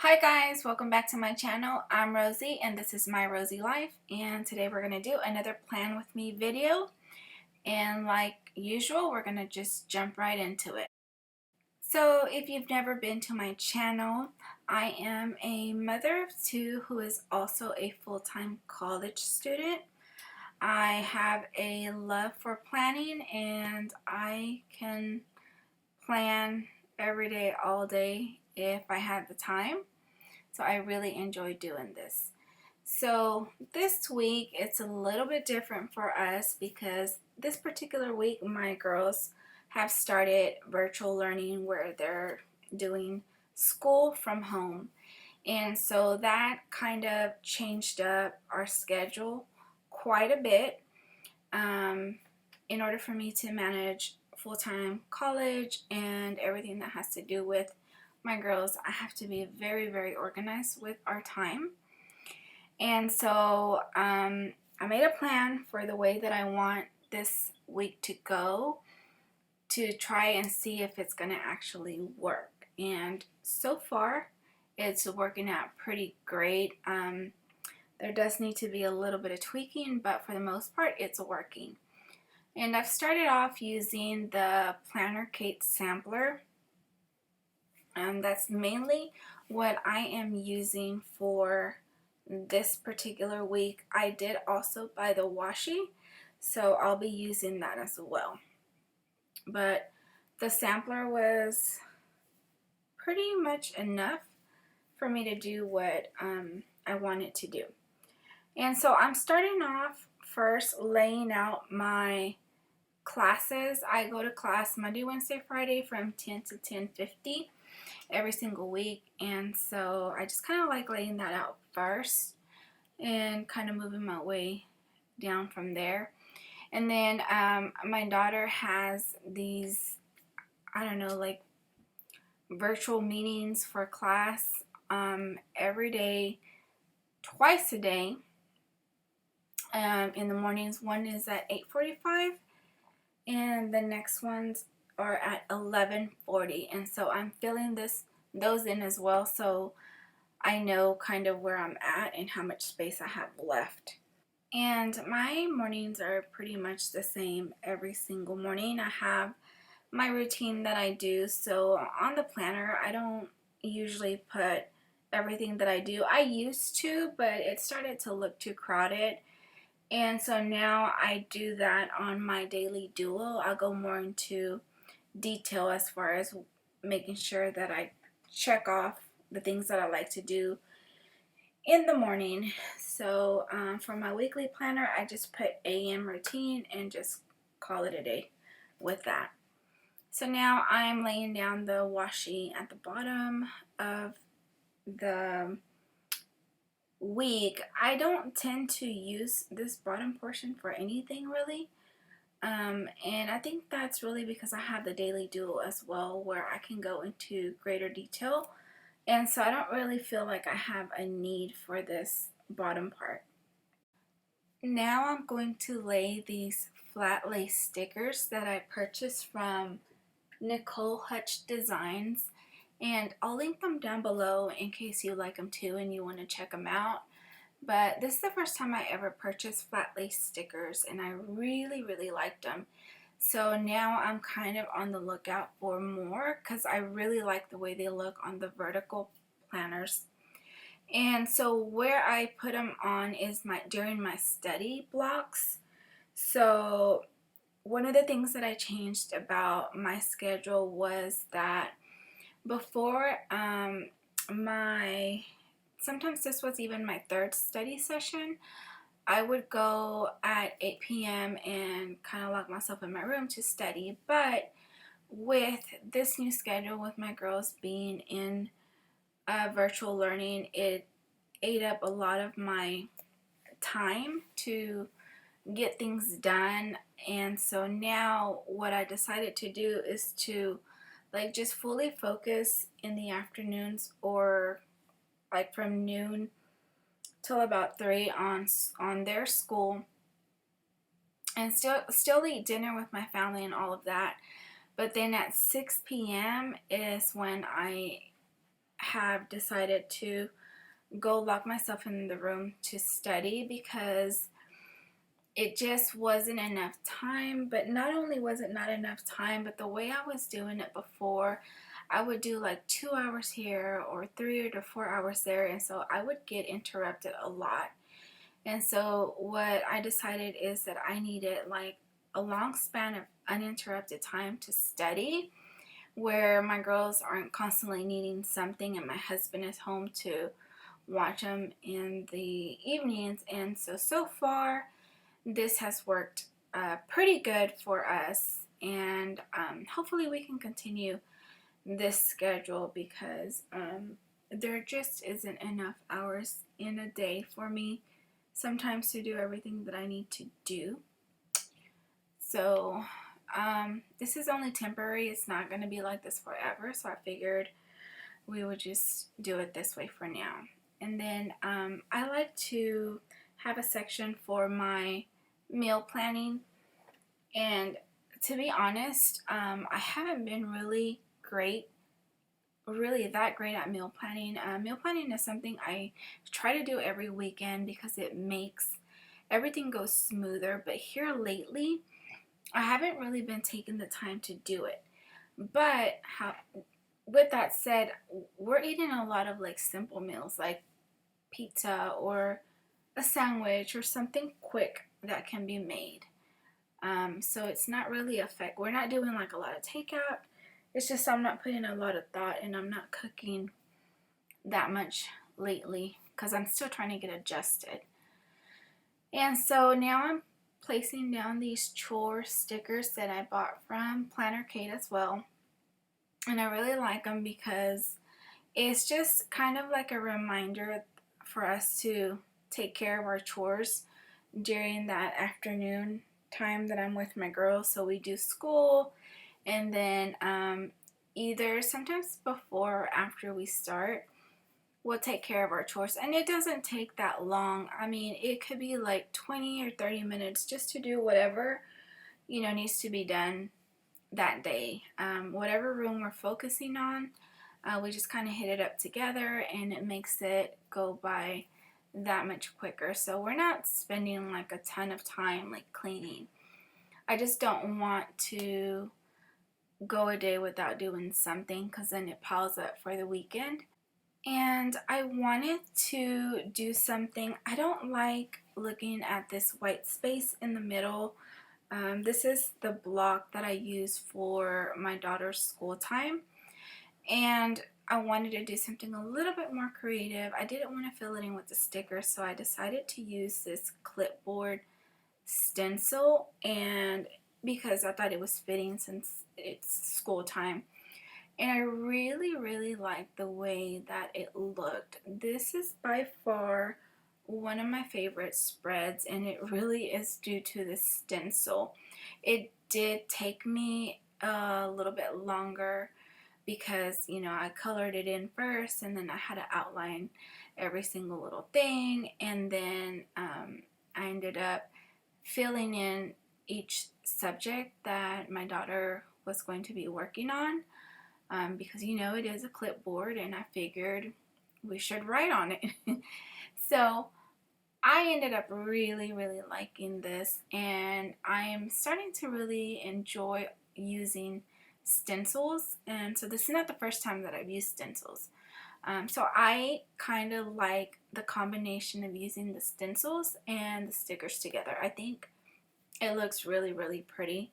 Hi guys, welcome back to my channel. I'm Rosie and this is my Rosie Life, and today we're going to do another plan with me video, and like usual we're going to just jump right into it. So if you've never been to my channel, I am a mother of two who is also a full-time college student. I have a love for planning and I can plan every day all day if I have the time. So I really enjoy doing this. So this week it's a little bit different for us because this particular week my girls have started virtual learning where they're doing school from home. And so that kind of changed up our schedule quite a bit in order for me to manage full-time college and everything that has to do with my girls. I have to be very, very organized with our time. And so I made a plan for the way that I want this week to go to try and see if it's going to actually work. And so far, it's working out pretty great. There does need to be a little bit of tweaking, but for the most part, it's working. And I've started off using the Planner Kate sampler. And that's mainly what I am using for this particular week. I did also buy the washi, so I'll be using that as well. But the sampler was pretty much enough for me to do what I wanted to do. And so I'm starting off first laying out my classes. I go to class Monday, Wednesday, Friday from 10 to 10:50 every single week, and so I just kind of like laying that out first and kind of moving my way down from there. And then my daughter has these, I don't know, like virtual meetings for class every day, twice a day. In the mornings, one is at 8:45 and the next ones are at 11:40, and so I'm filling those in as well, so I know kind of where I'm at and how much space I have left. And my mornings are pretty much the same every single morning. I have my routine that I do, so on the planner I don't usually put everything that I do. I used to, but it started to look too crowded. And so now I do that on my daily duo. I'll go more into detail as far as making sure that I check off the things that I like to do in the morning. So for my weekly planner, I just put AM routine and just call it a day with that. So now I'm laying down the washi at the bottom of the week. I don't tend to use this bottom portion for anything really, and I think that's really because I have the daily duo as well where I can go into greater detail, and so I don't really feel like I have a need for this bottom part. Now I'm going to lay these flat lace stickers that I purchased from Nicole Hutch Designs, and I'll link them down below in case you like them too and you want to check them out. But this is the first time I ever purchased flat lace stickers, and I really, really liked them. So now I'm kind of on the lookout for more because I really like the way they look on the vertical planners. And so where I put them on is during my study blocks. So one of the things that I changed about my schedule was that before sometimes this was even my third study session, I would go at 8 p.m. and kind of lock myself in my room to study. But with this new schedule, with my girls being in virtual learning, it ate up a lot of my time to get things done. And so now what I decided to do is to like just fully focus in the afternoons, or like from noon till about 3 on their school, and still eat dinner with my family and all of that. But then at 6 p.m. is when I have decided to go lock myself in the room to study because it just wasn't enough time. But not only was it not enough time, but the way I was doing it before, I would do like 2 hours here or 3 to 4 hours there, and so I would get interrupted a lot. And so what I decided is that I needed like a long span of uninterrupted time to study, where my girls aren't constantly needing something and my husband is home to watch them in the evenings. And so far this has worked pretty good for us, and hopefully we can continue this schedule because there just isn't enough hours in a day for me sometimes to do everything that I need to do. So this is only temporary. It's not going to be like this forever, so I figured we would just do it this way for now. And then I like to have a section for my meal planning, and to be honest, I haven't been really that great at meal planning. Meal planning is something I try to do every weekend because it makes everything go smoother, but here lately I haven't really been taking the time to do it. But with that said, we're eating a lot of like simple meals like pizza or a sandwich or something quick that can be made. So it's not really we're not doing like a lot of takeout. It's just I'm not putting a lot of thought, and I'm not cooking that much lately because I'm still trying to get adjusted. And so now I'm placing down these chore stickers that I bought from Planner Kate as well. And I really like them because it's just kind of like a reminder for us to take care of our chores during that afternoon time that I'm with my girls. So we do school, and then either sometimes before or after we start, we'll take care of our chores. And it doesn't take that long. I mean, it could be like 20 or 30 minutes just to do whatever, needs to be done that day. Whatever room we're focusing on, we just kind of hit it up together, and it makes it go by that much quicker. So we're not spending like a ton of time like cleaning. I just don't want to go a day without doing something because then it piles up for the weekend. And I wanted to do something. I don't like looking at this white space in the middle. This is the block that I use for my daughter's school time, and I wanted to do something a little bit more creative. I didn't want to fill it in with the stickers, so I decided to use this clipboard stencil, and because I thought it was fitting since it's school time. And I really like the way that it looked. This is by far one of my favorite spreads, and it really is due to the stencil. It did take me a little bit longer because, I colored it in first, and then I had to outline every single little thing, and then I ended up filling in each subject that my daughter was going to be working on, because it is a clipboard, and I figured we should write on it. So I ended up really liking this, and I am starting to really enjoy using stencils. And so this is not the first time that I've used stencils. So I kind of like the combination of using the stencils and the stickers together. I think it looks really pretty.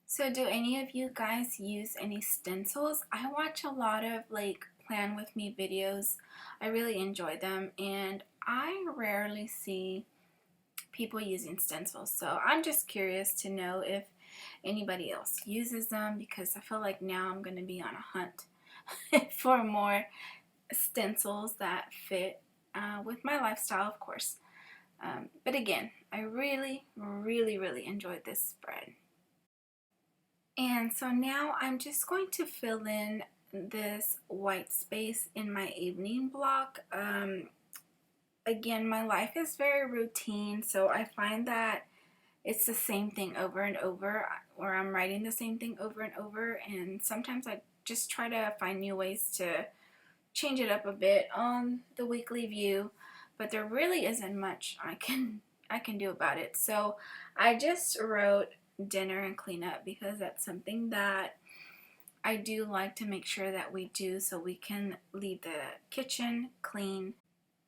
So do any of you guys use any stencils? I watch a lot of like plan with me videos. I really enjoy them, and I rarely see people using stencils. So I'm just curious to know if anybody else uses them, because I feel like now I'm going to be on a hunt for more stencils that fit with my lifestyle, of course. But again, I really enjoyed this spread. And so now I'm just going to fill in this white space in my evening block. Again, my life is very routine, so I find that it's the same thing over and over, or I'm writing the same thing over and over, and sometimes I just try to find new ways to change it up a bit on the weekly view, but there really isn't much I can do about it. So I just wrote dinner and cleanup because that's something that I do like to make sure that we do so we can leave the kitchen clean.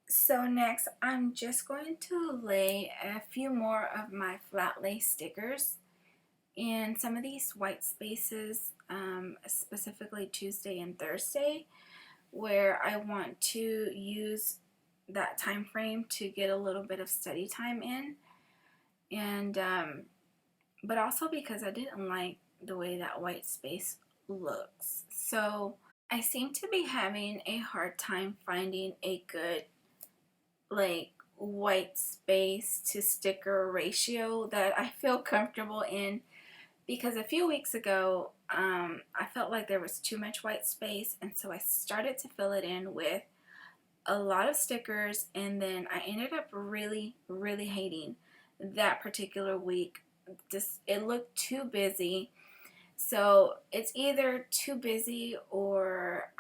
So next, I'm just going to lay a few more of my flat lay stickers in some of these white spaces, specifically Tuesday and Thursday, where I want to use that time frame to get a little bit of study time in, and but also because I didn't like the way that white space looks. So I seem to be having a hard time finding a good like white space to sticker ratio that I feel comfortable in, because a few weeks ago I felt like there was too much white space, and so I started to fill it in with a lot of stickers, and then I ended up really hating that particular week. Just it looked too busy. So it's either too busy or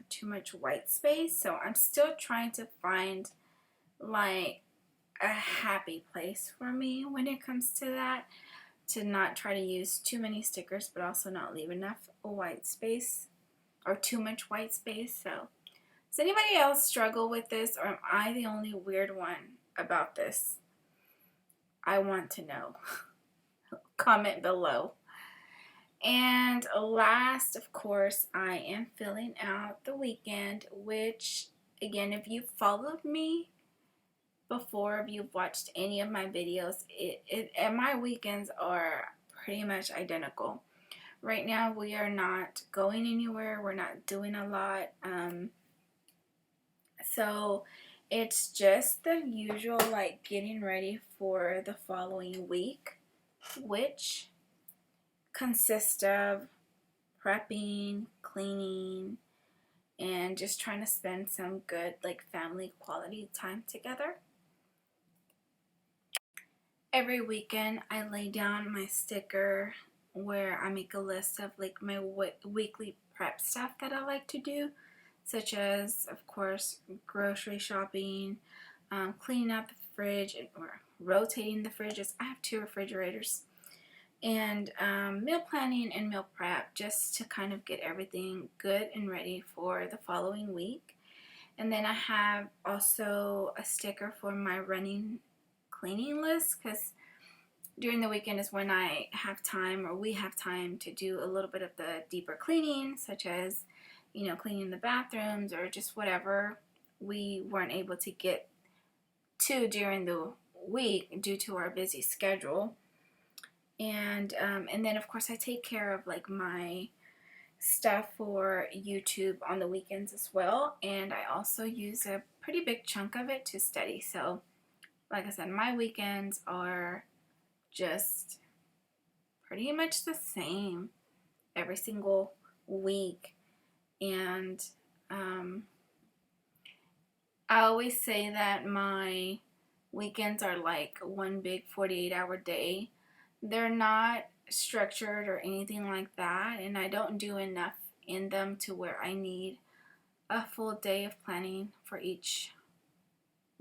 too much white space. So I'm still trying to find like a happy place for me when it comes to that, to not try to use too many stickers but also not leave enough white space or too much white space. So does anybody else struggle with this, or am I the only weird one about this? I want to know. Comment below. And last, of course, I am filling out the weekend, which, again, if you've followed me before, if you've watched any of my videos, and my weekends are pretty much identical. Right now, we are not going anywhere. We're not doing a lot. So it's just the usual, like getting ready for the following week, which consists of prepping, cleaning, and just trying to spend some good like family quality time together. Every weekend I lay down my sticker where I make a list of like my weekly prep stuff that I like to do, such as, of course, grocery shopping, cleaning out the fridge, or rotating the fridges. I have 2 refrigerators. And meal planning and meal prep, just to kind of get everything good and ready for the following week. And then I have also a sticker for my running cleaning list, because during the weekend is when I have time, or we have time, to do a little bit of the deeper cleaning, such as, you know, cleaning the bathrooms or just whatever we weren't able to get to during the week due to our busy schedule. And then of course I take care of like my stuff for YouTube on the weekends as well, and I also use a pretty big chunk of it to study. So like I said, my weekends are just pretty much the same every single week. And I always say that my weekends are like one big 48-hour day. They're not structured or anything like that, and I don't do enough in them to where I need a full day of planning for each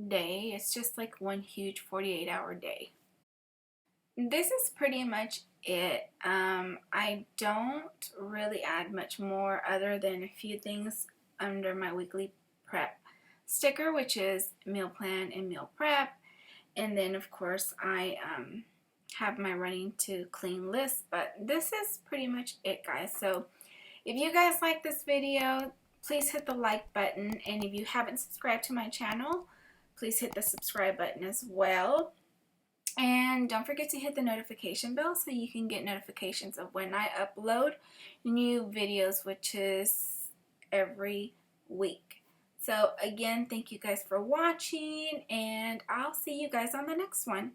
day. It's just like one huge 48-hour day. This is pretty much it. I don't really add much more other than a few things under my weekly prep sticker, which is meal plan and meal prep. And then of course I have my running to clean list. But this is pretty much it, guys. So if you guys like this video, please hit the like button, and if you haven't subscribed to my channel, please hit the subscribe button as well. And don't forget to hit the notification bell so you can get notifications of when I upload new videos, which is every week. So again, thank you guys for watching, and I'll see you guys on the next one.